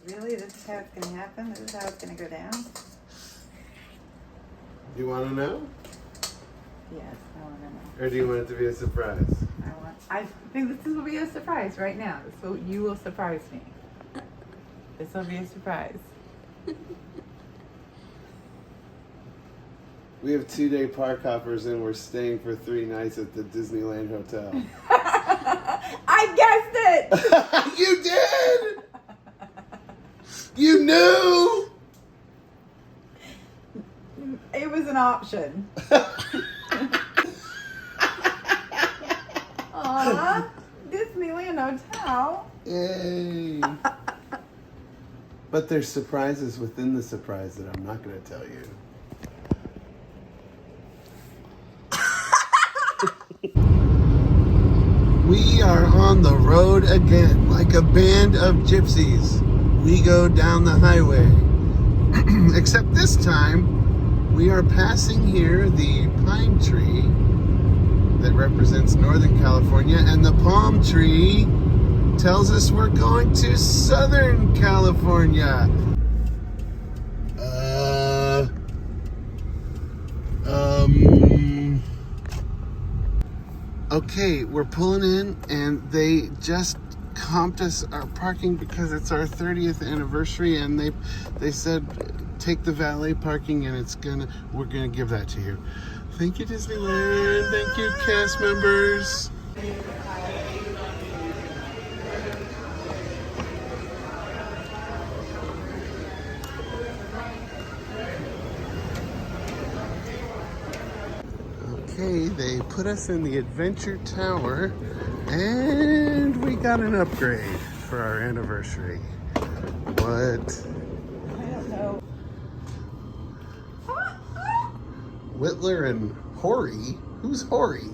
Really? This is how it's going to happen? This is how it's going to go down? You want to know? Yes, I want to know. Or do you want it to be a surprise? I think this will be a surprise right now. So you will surprise me. This will be a surprise. We have 2-day park hoppers and we're staying for 3 nights at the Disneyland Hotel. I guessed it! You did! You knew! It was an option. Aw, Disneyland Hotel. Yay! But there's surprises within the surprise that I'm not going to tell you. We are on the road again, like a band of gypsies. We go down the highway. Except this time, we are passing here the pine tree that represents Northern California, and the palm tree tells us we're going to Southern California. Okay, we're pulling in and they just comped us our parking because it's our 30th anniversary, and they said take the valet parking and we're gonna give that to you. Thank you, Disneyland. Thank you, cast members. Okay, they put us in the Adventure Tower and we got an upgrade for our anniversary. What? I don't know. Whitler and Hori? Who's Hori?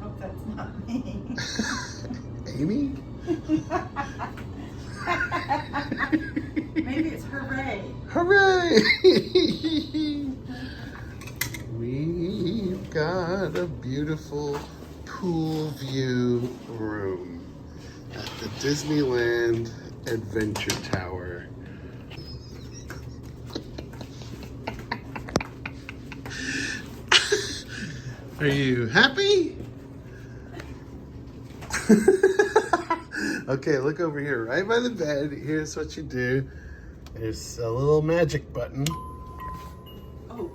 Hope that's not me. Amy? Maybe it's Hooray. Hooray! We've got a beautiful pool view room at the Disneyland Adventure Tower. Are you happy? Okay, look over here, right by the bed. Here's what you do. There's a little magic button. Oh.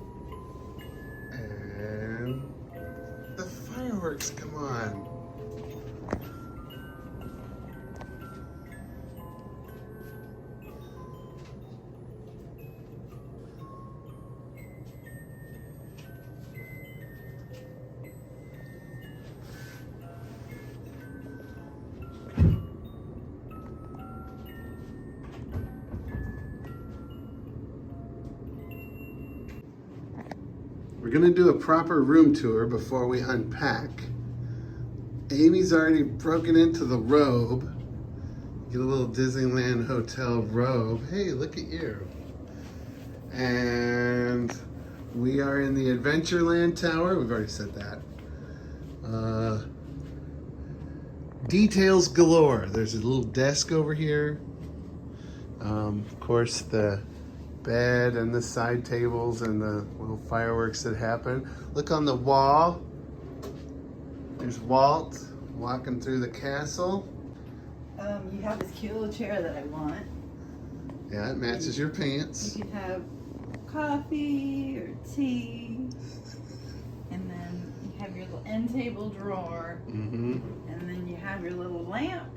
And the fireworks come on. We're gonna do a proper room tour before we unpack. Amy's already broken into the robe. Get a little Disneyland Hotel robe. Hey, look at you. And we are in the Adventureland Tower. We've already said that. Details galore. There's a little desk over here. Of course, the bed and the side tables and the little fireworks that happen. Look on the wall. There's Walt walking through the castle. You have this cute little chair that I want. Yeah, it matches your pants. You can have coffee or tea. And then you have your little end table drawer. Mm-hmm. And then you have your little lamp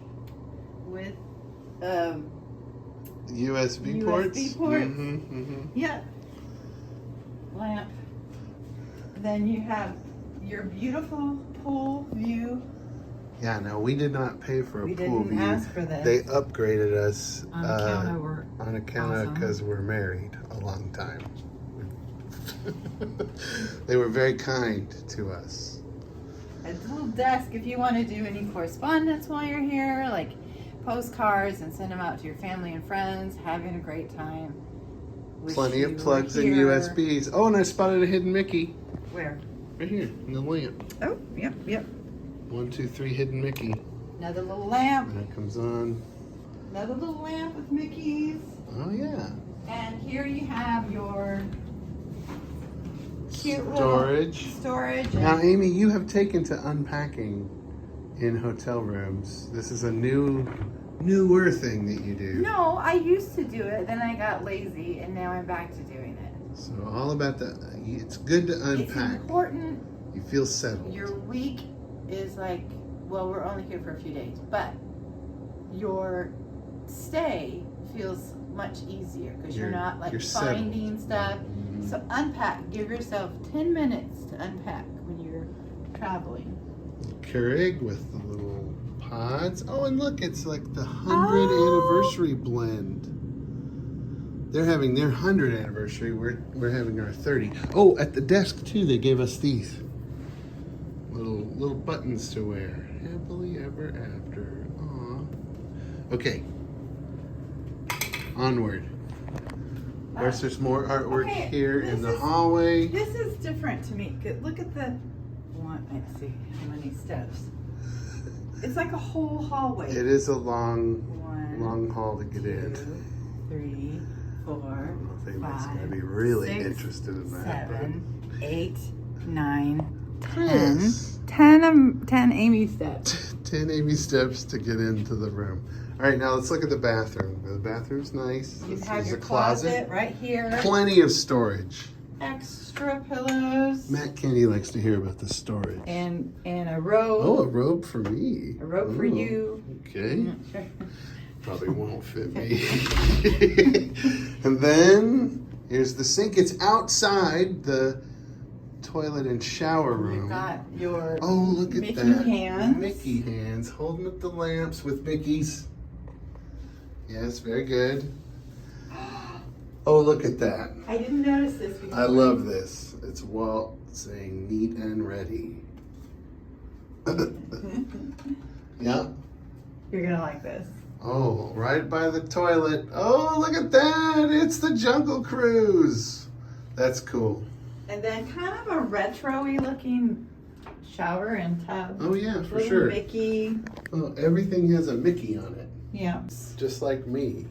with USB ports. USB ports. Mm-hmm, mm-hmm. Yeah. Lamp. Then you have your beautiful pool view. Yeah, no, we did not pay for a We pool didn't view. ask for this. They upgraded us On account of we're on account of awesome. because we're married a long time. They were very kind to us. A little desk if you want to do any correspondence while you're here, like postcards, and send them out to your family and friends. Having a great time. Wish Plenty of you plugs were and here. USBs. Oh, and I spotted a hidden Mickey. Where? Right here, in the lamp. Oh, yep, yep. 1, 2, 3, hidden Mickey. Another little lamp. And it comes on. Another little lamp with Mickey's. Oh yeah. And here you have your cute Storage. Storage. Now, Amy, you have taken to unpacking in hotel rooms. This is a newer thing that you do. No, I used to do it. Then I got lazy, and now I'm back to doing it. So all about it's good to unpack. It's important. You feel settled. Your week is like, well, we're only here for a few days, but your stay feels much easier because you're not like finding stuff. Mm-hmm. So unpack. Give yourself 10 minutes to unpack when you're traveling. Keurig with the little pods. Oh, and look, it's like the 100th anniversary blend. They're having their 100th anniversary. We're having our 30. Oh, at the desk too, they gave us these little buttons to wear. Happily ever after. Aw. Okay. Onward. Of course, there's more artwork here in the hallway. This is different to me. Look at the one. Let's see how many steps. It's like a whole hallway. It is a long haul to get 2, in. 3, 4, I think 5, that's gonna be really 6, interested in that. 7, 8, 9, 10. Chris. 10 Amy steps. 10 Amy steps to get into the room. All right, now let's look at the bathroom. The bathroom's nice. You This have is your a closet right here. Plenty of storage. Extra pillows. Matt Kenny likes to hear about the storage. And a robe. Oh, a robe for me. A robe for you. Okay. Probably won't fit me. And then here's the sink. It's outside the toilet and shower room. You've got your look at Mickey that. hands. Mickey hands holding up the lamps with Mickey's. Yes, very good. Oh, look at that. I didn't notice this before. I love this. It's Walt saying neat and ready. Yeah. You're gonna like this. Oh, right by the toilet. Oh, look at that. It's the Jungle Cruise. That's cool. And then kind of a retro-y looking shower and tub. Oh, yeah, for Little sure. Mickey. Oh, everything has a Mickey on it. Yeah. Just like me.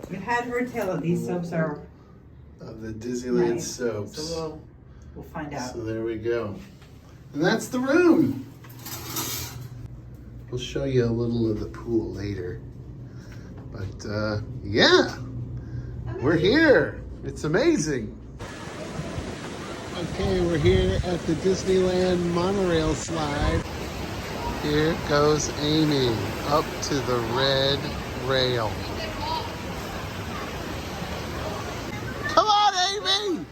You had her tell it. These soaps are The Disneyland nice. soaps. So we'll find out. So there we go. And that's the room. We'll show you a little of the pool later. But yeah, we're here. It's amazing. Okay, we're here at the Disneyland Monorail slide. Here goes Amy up to the red rail. Come on, Amy!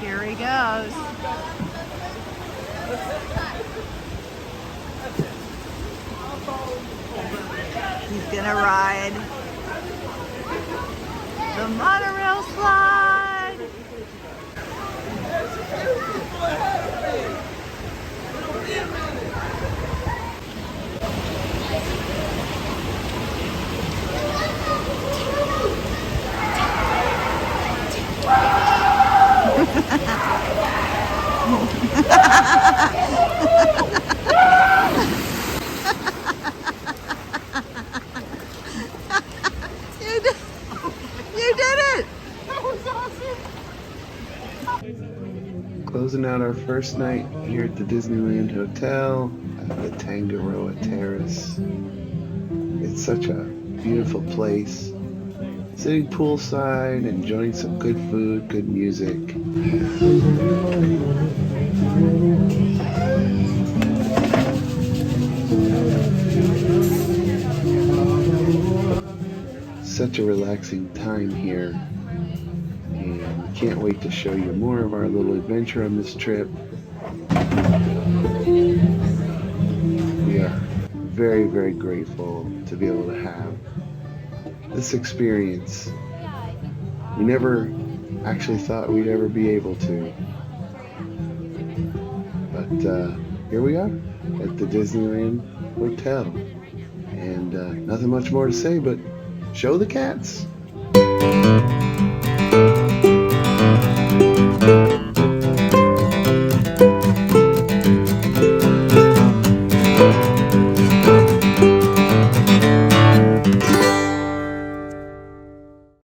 Here he goes. He's gonna ride the monorail slide. You did it! That was awesome! Closing out our first night here at the Disneyland Hotel at the Tangaroa Terrace. It's such a beautiful place. Sitting poolside, enjoying some good food, good music. Such a relaxing time here, and can't wait to show you more of our little adventure on this trip. We are very, very grateful to be able to have this experience. We never actually thought we'd ever be able to, but here we are at the Disneyland Hotel, and nothing much more to say but show the cats.